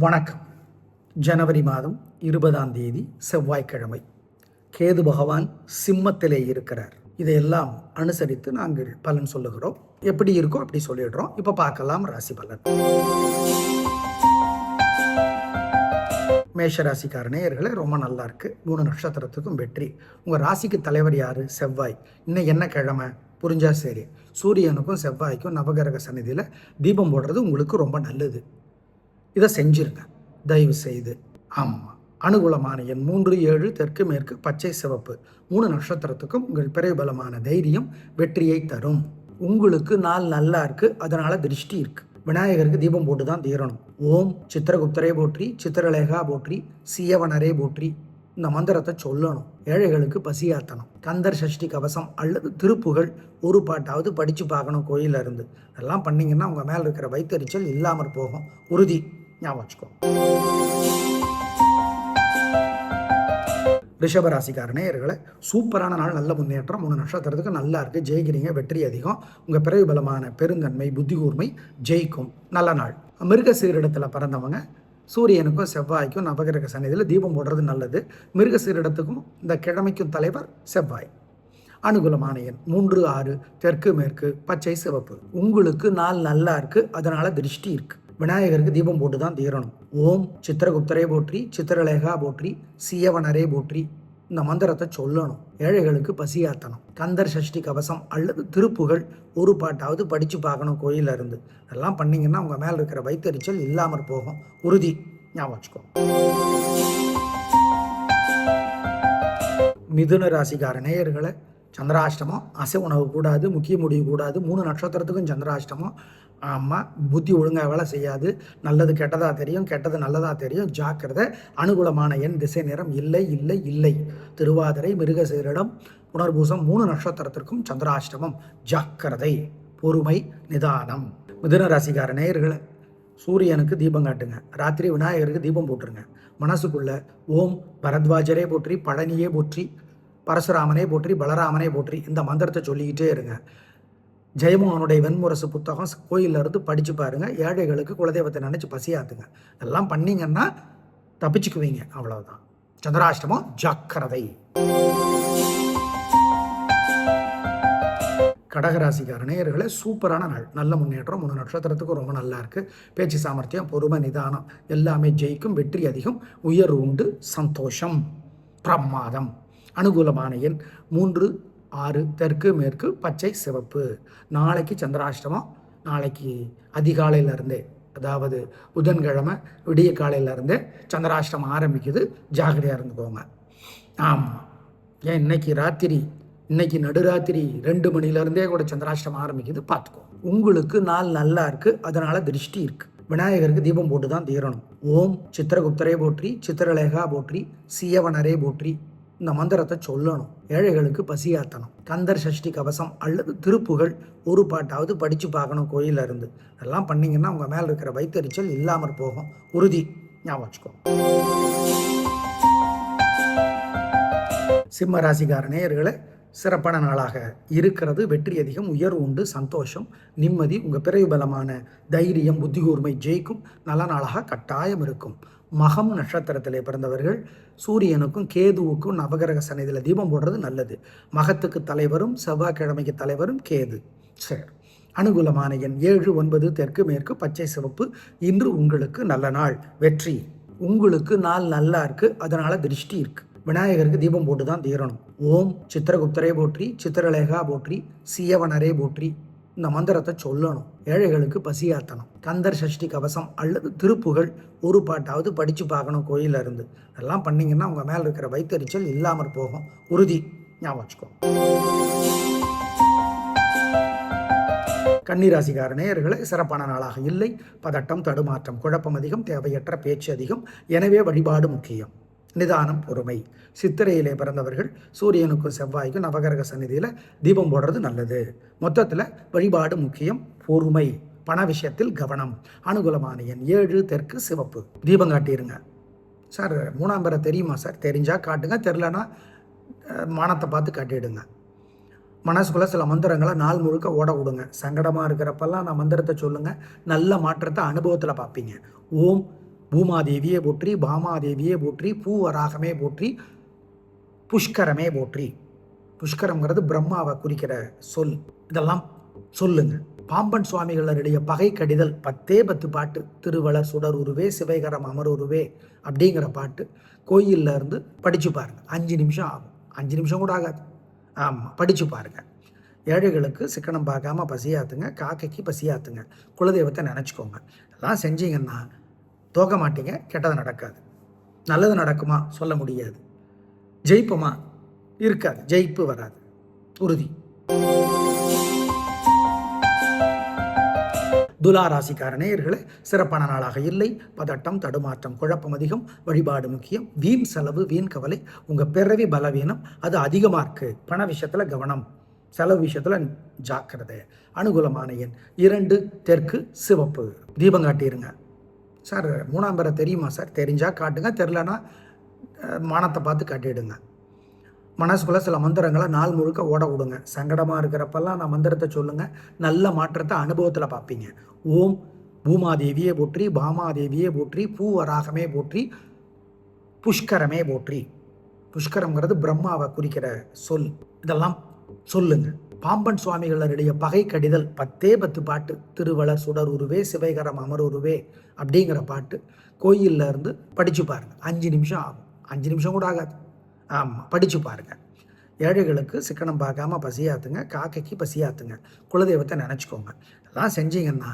வணக்கம். ஜனவரி மாதம் 20ஆம் தேதி செவ்வாய்க்கிழமை. கேது பகவான் சிம்மத்திலே இருக்கிறார். இதையெல்லாம் அனுசரித்து நாங்கள் பலன் சொல்லுகிறோம். எப்படி இருக்கோ அப்படி சொல்லிடுறோம். இப்போ பார்க்கலாம் ராசி பலன். மேஷ ராசிக்கார நேயர்களே, ரொம்ப நல்லா இருக்கு. 3 நட்சத்திரத்துக்கும் வெற்றி. உங்கள் ராசிக்கு தலைவர் யாரு? செவ்வாய். இன்னும் என்ன கிழமை புரிஞ்சா சரி. சூரியனுக்கும் செவ்வாய்க்கும் நவகிரக சந்நிதியில் தீபம் போடுறது உங்களுக்கு ரொம்ப நல்லது. இதை செஞ்சிருங்க தயவு செய்து. ஆமாம், அனுகூலமான எண் 3, 7, தெற்கு மேற்கு, பச்சை சிவப்பு. 3 நட்சத்திரத்துக்கும் உங்கள் பிரபலமான தைரியம் வெற்றியை தரும். உங்களுக்கு நாள் நல்லா இருக்கு, அதனால திருஷ்டி இருக்கு. விநாயகருக்கு தீபம் போட்டு தான் தீரணும். ஓம் சித்திரகுப்தரே போற்றி, சித்திரலேகா போற்றி, சீயவனரே போற்றி. இந்த மந்திரத்தை சொல்லணும். ஏழைகளுக்கு பசியாத்தணும். கந்தர் சஷ்டி கவசம் அல்லது திருப்புகள் ஒரு பாட்டாவது படித்து பார்க்கணும் கோயிலில் இருந்து. அதெல்லாம் பண்ணிங்கன்னா உங்கள் மேலே இருக்கிற வைத்தறிச்சல் இல்லாமற் போகும். உறுதி. ஞாபகம் வச்சுக்கோ. ரிஷபராசிக்கார நேயர்களே, சூப்பரான நாள், நல்ல முன்னேற்றம். 3 நட்சத்திரத்துக்கு நல்லா இருக்குது. ஜெயிக்கிறீங்க, வெற்றி அதிகம். உங்கள் பிறகு பலமான பெருந்தன்மை, புத்தி கூர்மை ஜெயிக்கும். நல்ல நாள். மிருகசீரிடத்தில் பிறந்தவங்க சூரியனுக்கும் செவ்வாய்க்கும் நவகிரக சந்நிதியில் தீபம் போடுறது நல்லது. மிருகசீரிடத்துக்கும் இந்த கிழமைக்கும் தலைவர் செவ்வாய். அனுகூலமான எண் 3, 6, தெற்கு மேற்கு, பச்சை சிவப்பு. உங்களுக்கு நாள் நல்லா இருக்குது, அதனால திருஷ்டி இருக்குது. விநாயகருக்கு தீபம் போட்டு தான் தீரணும். ஓம் சித்திரகுப்தரே போற்றி, சித்திரலேகா போற்றி, சீயவனரே போற்றி. இந்த மந்திரத்தை சொல்லணும். ஏழைகளுக்கு பசியாத்தணும். கந்தர் சஷ்டி கவசம் அல்லது திருப்புகள் ஒரு பாட்டாவது படித்து பார்க்கணும் கோயிலில் இருந்து. அதெல்லாம் பண்ணிங்கன்னா உங்கள் மேலே இருக்கிற வைத்தறிச்சல் இல்லாமற் போகும். உறுதி. ஞாபகம் வச்சுக்கோ. மிதுன ராசிக்கார நேயர்களை, சந்திராஷ்டமம், அசை உணவு கூடாது, முக்கிய முடிவு கூடாது. 3 நட்சத்திரத்துக்கும் சந்திராஷ்டமம். ஆமாம், புத்தி ஒழுங்காக வேலை செய்யாது. நல்லது கெட்டதாக தெரியும், கெட்டது நல்லதாக தெரியும். ஜாக்கிரதை. அனுகூலமான எண் திசை நிறம் இல்லை இல்லை இல்லை. திருவாதிரை, மிருகசீரிடம், புனர்பூசம் 3 நட்சத்திரத்திற்கும் சந்திராஷ்டமம். ஜாக்கிரதை. பொறுமை, நிதானம். மிதுன ராசிக்கார நேயர்களை, சூரியனுக்கு தீபம் காட்டுங்க. ராத்திரி விநாயகருக்கு தீபம் போட்டுருங்க. மனசுக்குள்ள ஓம் பரத்வாஜரே போற்றி, பழனியே போற்றி, பரசுராமனே போற்றி, பலராமனே போற்றி. இந்த மந்திரத்தை சொல்லிக்கிட்டே இருங்க. ஜெயமோகனுடைய வெண்முரசு புத்தகம் கோயிலில் இருந்து படித்து பாருங்கள். ஏழைகளுக்கு குலதெய்வத்தை நினச்சி பசியாத்துங்க. இதெல்லாம் பண்ணிங்கன்னா தப்பிச்சுக்குவீங்க. அவ்வளவுதான். சந்திராஷ்டமம். ஜாக்கிரதை. கடகராசிக்கார நேயர்களே, சூப்பரான நாள், நல்ல முன்னேற்றம். 3 நட்சத்திரத்துக்கு ரொம்ப நல்லா இருக்குது. பேச்சு சாமர்த்தியம், பொறுமை, நிதானம் எல்லாமே ஜெயிக்கும். வெற்றி அதிகம். உயர்வு உண்டு. சந்தோஷம். பிரமாதம். அனுகூலமான எண் 3, 6, தெற்கு மேற்கு, பச்சை சிவப்பு. நாளைக்கு சந்திராஷ்டமம். நாளைக்கு அதிகாலையிலேருந்தே, அதாவது புதன்கிழமை விடிய காலையிலேருந்தே சந்திராஷ்டமம் ஆரம்பிக்குது. ஜாகிரதையாக இருந்துக்கோங்க. ஆமாம், ஏன் இன்னைக்கு நடுராத்திரி 2 மணிலேருந்தே கூட சந்திராஷ்டமம் ஆரம்பிக்குது. பார்த்துக்கோ. உங்களுக்கு நாள் நல்லா இருக்குது, அதனால திருஷ்டி இருக்குது. விநாயகருக்கு தீபம் போட்டு தான் தீரணும். ஓம் சித்திரகுப்தரே போற்றி, சித்திரலேகா போற்றி, சீயவனரே போற்றி. இந்த மந்திரத்தை சொல்லணும். ஏழைகளுக்கு பசியாத்தணும். கந்தர் சஷ்டி கவசம் அல்லது திருப்புகள் ஒரு பாட்டாவது படித்து பார்க்கணும் கோயிலில் இருந்து. அதெல்லாம் பண்ணிங்கன்னா உங்கள் மேலே இருக்கிற வைத்தறிச்சல் இல்லாமற் போகும். உறுதி. ஞாபகம் வச்சுக்கோ. சிம்ம ராசிக்கார நேயர்களே, சிறப்பான நாளாக இருக்கிறது. வெற்றி அதிகம். உயர்வு உண்டு. சந்தோஷம், நிம்மதி. உங்கள் பிறகு பலமான தைரியம், புத்தி கூர்மை ஜெயிக்கும். நல்ல நாளாக கட்டாயம் இருக்கும். மகம் நட்சத்திரத்திலே பிறந்தவர்கள் சூரியனுக்கும் கேதுவுக்கும் நவகிரக சந்நிதியில் தீபம் போடுறது நல்லது. மகத்துக்கு தலைவரும் செவ்வாய்க்கிழமைக்கு தலைவரும் கேது. சரி. அனுகூலமான எண் 7, 9, தெற்கு மேற்கு, பச்சை சிவப்பு. இன்று உங்களுக்கு நல்ல நாள். வெற்றி. உங்களுக்கு நாள் நல்லா இருக்கு, அதனால திருஷ்டி இருக்கு. விநாயகருக்கு தீபம் போட்டு தான் தீரணும். ஓம் சித்திரகுப்தரே போற்றி, சித்திரலேகா போற்றி, சீயவனரே போற்றி. இந்த மந்திரத்தை சொல்லணும். ஏழைகளுக்கு பசியாத்தணும். கந்தர் சஷ்டி கவசம் அல்லது திருப்புகள் ஒரு பாட்டாவது படித்து பார்க்கணும் கோயிலில் இருந்து. அதெல்லாம் பண்ணிங்கன்னா உங்கள் மேலே இருக்கிற வைத்தறிச்சல் இல்லாமற் போகும். உறுதி. ஞாபகம் வச்சுக்கோ. கன்னிராசிக்கார நேயர்களே, சிறப்பான நாளாக இல்லை. பதட்டம், தடுமாற்றம், குழப்பம் அதிகம். தேவையற்ற பேச்சு அதிகம். எனவே வழிபாடு முக்கியம். நிதானம், பொறுமை. சித்திரையிலே பிறந்தவர்கள் சூரியனுக்கும் செவ்வாய்க்கும் நவகிரக சந்நிதியில் தீபம் போடுறது நல்லது. மொத்தத்தில் வழிபாடு முக்கியம். பொறுமை. பண விஷயத்தில் கவனம். அனுகூலமான எண் 7, தெற்கு சிவப்பு. தீபம் காட்டிடுங்க. சார் 3ஆம் பேரை தெரியுமா சார்? தெரிஞ்சால் காட்டுங்க, தெரிலனா மானத்தை பார்த்து காட்டிடுங்க. மனசுக்குள்ளே சில மந்திரங்களை நாள் முழுக்க ஓட விடுங்க. சங்கடமாக இருக்கிறப்பெல்லாம் நான் மந்திரத்தை சொல்லுங்கள். நல்ல மாற்றத்தை அனுபவத்தில் பார்ப்பீங்க. ஓம் பூமாதேவியே போற்றி, பாமாதேவியே போற்றி, பூவராகமே போற்றி, புஷ்கரமே போற்றி. புஷ்கரம்ங்கிறது பிரம்மாவை குறிக்கிற சொல். இதெல்லாம் சொல்லுங்க. பாம்பன் சுவாமிகளுடைய பகை கடிதல் 10 பாட்டு. திருவளர் சுடர் உருவே சிவைகரம் அமர் உருவே அப்படிங்கிற பாட்டு கோயிலில் இருந்து படித்து பாருங்க. 5 நிமிஷம் ஆகும். 5 நிமிஷம் கூட ஆகாது. ஆமாம், படித்து பாருங்க. ஏழைகளுக்கு சிக்கனம் பார்க்காம பசியாத்துங்க, காக்கைக்கு பசியாத்துங்க, குலதெய்வத்தை நினச்சிக்கோங்க. எல்லாம் செஞ்சீங்கன்னா தோக்க மாட்டீங்க, கெட்டது நடக்காது. நல்லது நடக்குமா சொல்ல முடியாது. ஜெயிப்புமா இருக்காது, ஜெயிப்பு வராது, உறுதி. துலா ராசிக்கார நேயர்களே, சிறப்பான நாளாக இல்லை. பதட்டம், தடுமாற்றம், குழப்பம் அதிகம், வழிபாடு முக்கியம். வீண் செலவு, வீண் கவலை, உங்கள் பிறவி பலவீனம் அது அதிகமாக இருக்குது. பண விஷயத்தில் கவனம், செலவு விஷயத்தில் ஜாக்கிரதை. அனுகூலமான எண் 2 தெற்கு சிவப்பு. தீபம் காட்டிடுங்க. சார் 3ஆம் பெற தெரியுமா சார்? தெரிஞ்சால் காட்டுங்க, தெரிலனா மானத்தை பார்த்து காட்டிடுங்க. மனசுக்குள்ளே சில மந்திரங்களை நாள் முழுக்க ஓட விடுங்க. சங்கடமாக இருக்கிறப்பெல்லாம் நான் மந்திரத்தை சொல்லுங்கள், நல்ல மாற்றத்தை அனுபவத்தில் பார்ப்பீங்க. ஓம் பூமாதேவியே போற்றி, பாமாதேவியே போற்றி, பூவராகமே போற்றி, புஷ்கரமே போற்றி. புஷ்கரம்ங்கிறது பிரம்மாவை குறிக்கிற சொல். இதெல்லாம் சொல்லுங்க. பாம்பன் சுவாமிகளுடைய பகை கடிதல் 10 பாட்டு. திருவளர் சுடர் உருவே சிவைகரம் அமர் உருவே அப்படிங்கிற பாட்டு கோயிலில் இருந்து படித்து பாருங்கள். 5 நிமிஷம் ஆகும். 5 நிமிஷம் கூட ஆகாது. ஆமாம், படித்து பாருங்கள். ஏழைகளுக்கு சிக்கனம் பார்க்காம பசியாத்துங்க, காக்கைக்கு பசியாத்துங்க, குலதெய்வத்தை நினச்சிக்கோங்க. எல்லாம் செஞ்சீங்கன்னா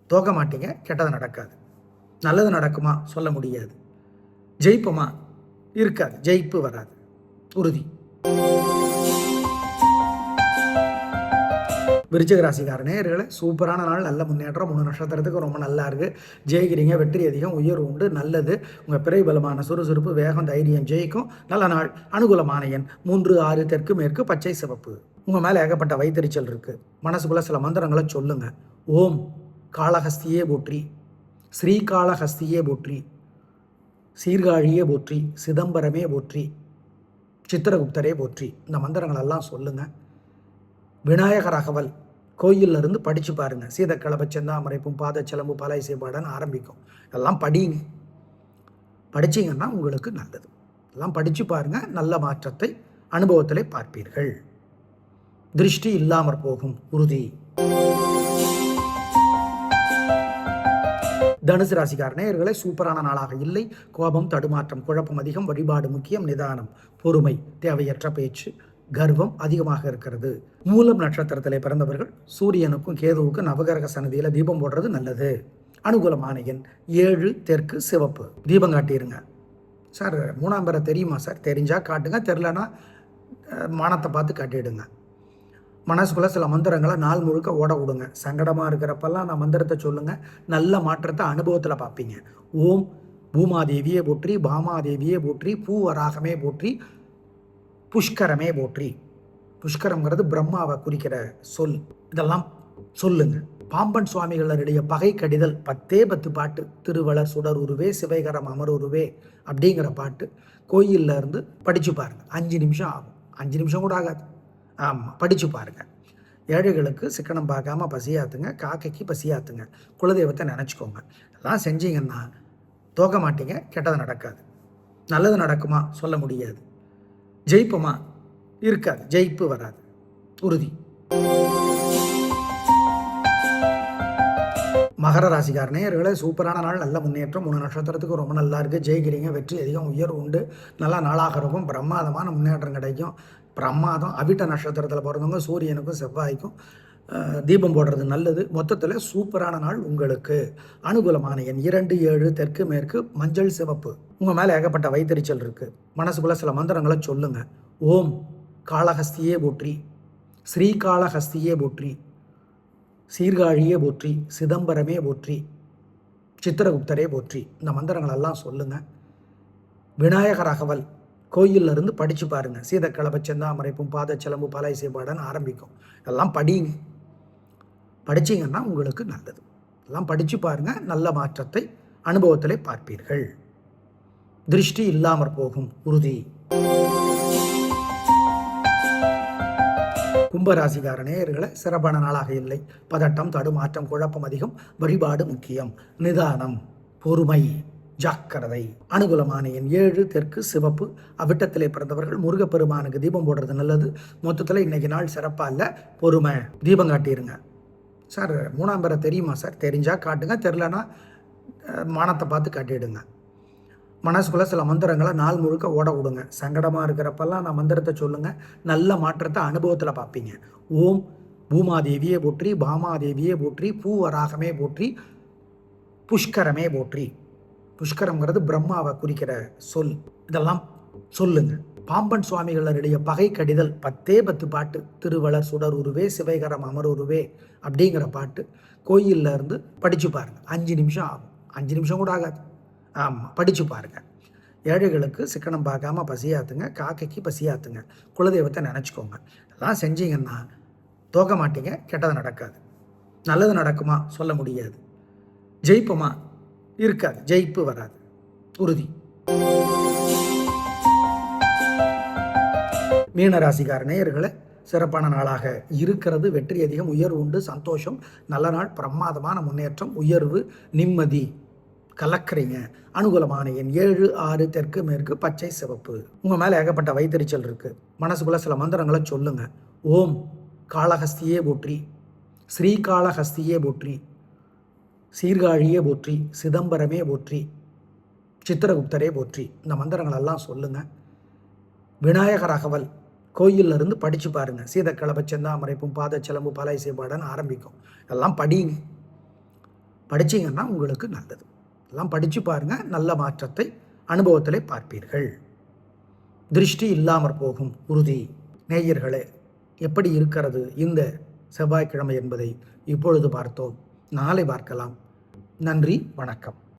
தோக்க மாட்டீங்க, கெட்டது நடக்காது. நல்லது நடக்குமா சொல்ல முடியாது. ஜெயிப்புமா இருக்காது, ஜெயிப்பு வராது, உறுதி. விருச்சிக ராசிக்கார நேயர்களே, சூப்பரான நாள், நல்ல முன்னேற்றம். 3 நட்சத்திரத்துக்கு ரொம்ப நல்லா இருக்குது. ஜெயிக்கிறீங்க, வெற்றி அதிகம், உயர்வு உண்டு, நல்லது. உங்கள் பிறை பலமான சுறுசுறுப்பு, வேகம், தைரியம் ஜெயிக்கும். நல்ல நாள். அனுகூலமான எண் 3, 6 தெற்கு மேற்கு பச்சை சிவப்பு. உங்கள் மேலே ஏகப்பட்ட வைத்தறிச்சல் இருக்குது. மனசுக்குள்ளே சில மந்திரங்களை சொல்லுங்கள். ஓம் காளஹஸ்தியே போற்றி, ஸ்ரீகாளஹஸ்தியே போற்றி, சீர்காழியே போற்றி, சிதம்பரமே போற்றி, சித்திரகுப்தரே போற்றி. இந்த மந்திரங்களெல்லாம் சொல்லுங்கள். விநாயகர் ராகவல் கோயிலில் இருந்து படித்து பாருங்கள். சீதக்கிழமை செந்தாமரைப்பும் பாதச்சிலம்பு பலை செய்பாடன்னு ஆரம்பிக்கும். எல்லாம் படிங்க. படிச்சிங்கன்னா உங்களுக்கு நல்லது. எல்லாம் படித்து பாருங்கள், நல்ல மாற்றத்தை அனுபவத்திலே பார்ப்பீர்கள். திருஷ்டி இல்லாமற் போகும், உறுதி. தனுசு ராசிக்கார நேயர்களே, சூப்பரான நாளாக இல்லை. கோபம், தடுமாற்றம், குழப்பம் அதிகம், வழிபாடு முக்கியம். நிதானம், பொறுமை, தேவையற்ற பேச்சு, கர்வம் அதிகமாக இருக்கிறது. மூலம் நட்சத்திரத்திலே பிறந்தவர்கள் சூரியனுக்கும் கேதுவுக்கும் நவகிரக சன்னதியில் தீபம் போடுறது நல்லது. அனுகூலமான எண் 7 தெற்கு சிவப்பு. தீபம் காட்டிடுங்க. சார் 3ஆம் பெற தெரியுமா சார்? தெரிஞ்சால் காட்டுங்க, தெரிலனா மானத்தை பார்த்து காட்டிடுங்க. மனசுக்குள்ளே சில மந்திரங்களை நாள் முழுக்க ஓட விடுங்க. சங்கடமாக இருக்கிறப்பெல்லாம் நான் மந்திரத்தை சொல்லுங்கள், நல்ல மாற்றத்தை அனுபவத்தில் பார்ப்பீங்க. ஓம் பூமாதேவியே போற்றி, பாமாதேவியே போற்றி, பூவராகமே போற்றி, புஷ்கரமே போற்றி. புஷ்கரம்ங்கிறது பிரம்மாவை குறிக்கிற சொல். இதெல்லாம் சொல்லுங்க. பாம்பன் சுவாமிகளுடைய பகை கடிதல் 10 பாட்டு. திருவளர் சுடர் உருவே சிவைகரம் அமர் உருவே அப்படிங்கிற பாட்டு கோயிலில் இருந்து படித்து பாருங்கள். 5 நிமிஷம் ஆகும். 5 நிமிஷம் கூட ஆகாது. ஆமாம், படித்து பாருங்கள். ஏழைகளுக்கு சிக்கனம் பார்க்காம பசியாத்துங்க, காக்கைக்கு பசியாத்துங்க, குலதெய்வத்தை நினச்சிக்கோங்க. எல்லாம் செஞ்சீங்கன்னா தோக்க மாட்டீங்க, கெட்டது நடக்காது. நல்லது நடக்குமா சொல்ல முடியாது. ஜெயிப்புமா இருக்காது, ஜெயிப்பு வராது, உறுதி. மகர ராசிக்கார நேயர்களே, சூப்பரான நாள், நல்ல முன்னேற்றம். 3 நட்சத்திரத்துக்கு ரொம்ப நல்லா இருக்குது. ஜெயிக்கிறீங்க, வெற்றி அதிகம், உயர்வு உண்டு. நல்லா நாளாக இருக்கும். பிரமாதமான முன்னேற்றம் கிடைக்கும். பிரமாதம். அவிட்ட நட்சத்திரத்தில் பிறந்தவங்க சூரியனுக்கும் செவ்வாய்க்கும் தீபம் போடுறது நல்லது. மொத்தத்தில் சூப்பரான நாள் உங்களுக்கு. அனுகூலமான எண் 2, 7 தெற்கு மேற்கு மஞ்சள் சிவப்பு. உங்கள் மேலே ஏகப்பட்ட வைத்தறிச்சல் இருக்குது. மனசுக்குள்ளே சில மந்திரங்களை சொல்லுங்கள். ஓம் காளஹஸ்தியே போற்றி, ஸ்ரீகாளஹஸ்தியே போற்றி, சீர்காழியே போற்றி, சிதம்பரமே போற்றி, சித்திரகுப்தரே போற்றி. இந்த மந்திரங்களெல்லாம் சொல்லுங்கள். விநாயகர் ராகவல் கோயிலில் இருந்து படித்து பாருங்கள். சீதக்கிழமை செந்தாமரைப்பும் பாதச்சிலம்பு பலை செய்பாடன்னு ஆரம்பிக்கும். எல்லாம் படிங்க. படிச்சிங்கன்னா உங்களுக்கு நல்லது. எல்லாம் படித்து பாருங்கள், நல்ல மாற்றத்தை அனுபவத்திலே பார்ப்பீர்கள். திருஷ்டி இல்லாமற் போகும், உறுதி. கும்பராசிக்கார நேயர்களை, சிறப்பான நாளாக இல்லை. பதட்டம், தடுமாற்றம், குழப்பம் அதிகம், வழிபாடு முக்கியம். நிதானம், பொறுமை, ஜாக்கிரதை. அனுகூலமான எண் 7 தெற்கு சிவப்பு. அவிட்டத்திலே பிறந்தவர்கள் முருகப்பெருமானுக்கு தீபம் போடுறது நல்லது. மொத்தத்தில் இன்னைக்கு நாள் சிறப்பாக இல்லை, பொறுமை. தீபம் காட்டிடுங்க. சார் 3ஆம் பேரை தெரியுமா சார்? தெரிஞ்சால் காட்டுங்க, தெரிலனா மானத்தை பார்த்து காட்டிடுங்க. மனசுக்குள்ளே சில மந்திரங்களை நாள் முழுக்க ஓட விடுங்க. சங்கடமாக இருக்கிறப்பெல்லாம் நான் மந்திரத்தை சொல்லுங்கள், நல்ல மாற்றத்தை அனுபவத்தில் பார்ப்பீங்க. ஓம் பூமாதேவியே போற்றி, பாமாதேவியே போற்றி, பூவராகமே போற்றி, புஷ்கரமே போற்றி. புஷ்கரம்ங்கிறது பிரம்மாவை குறிக்கிற சொல். இதெல்லாம் சொல்லுங்க. பாம்பன் சுவாமிகளுடைய பகை கடிதல் 10 பாட்டு. திருவளர் சுடர் உருவே சிவைகரம் அமர் உருவே அப்படிங்கிற பாட்டு கோயிலில் இருந்து படித்து பாருங்கள். 5 நிமிஷம் ஆகும். 5 நிமிஷம் கூட ஆகாது. ஆமாம், படித்து பாருங்கள். ஏழைகளுக்கு சிக்கனம் பார்க்காம பசியாத்துங்க, காக்கைக்கு பசியாத்துங்க, குலதெய்வத்தை நினச்சிக்கோங்க. எல்லாம் செஞ்சீங்கன்னா தோக்க மாட்டீங்க, கெட்டது நடக்காது. நல்லது நடக்குமா சொல்ல முடியாது. ஜெயிப்போமா இருக்காது, ஜெயிப்பு வராது, உறுதி. மீனராசிக்கார நேயர்களை சிறப்பான நாளாக இருக்கிறது. வெற்றி அதிகம், உயர்வு உண்டு, சந்தோஷம், நல்ல நாள், பிரமாதமான முன்னேற்றம், உயர்வு, நிம்மதி கலக்கிறீங்க. அனுகூலமான எண் 7 6 தெற்கு மேற்கு பச்சை சிவப்பு. உங்கள் மேலே ஏகப்பட்ட வைத்தறிச்சல் இருக்குது. மனசுக்குள்ளே சில மந்திரங்களை சொல்லுங்கள். ஓம் காளஹஸ்தியே போற்றி, ஸ்ரீகாளஹஸ்தியே போற்றி, சீர்காழியே போற்றி, சிதம்பரமே போற்றி, சித்திரகுப்தரே போற்றி. இந்த மந்திரங்களெல்லாம் சொல்லுங்கள். விநாயகர் அகவல் கோயிலில் இருந்து படித்து பாருங்கள். சீதக்கிழப செந்தாமரைப்பும் பாதச்சிலம்பு பல இசைப்பாடன்னு ஆரம்பிக்கும். எல்லாம் படிங்க. படிச்சிங்கன்னா உங்களுக்கு நல்லது. எல்லாம் படித்து பாருங்கள், நல்ல மாற்றத்தை அனுபவத்திலே பார்ப்பீர்கள். திருஷ்டி இல்லாமற் போகும், உறுதி. நேயர்களே, எப்படி இருக்கிறது இந்த செவ்வாய்க்கிழமை என்பதை இப்பொழுது பார்த்தோம். நாளை பார்க்கலாம். நன்றி, வணக்கம்.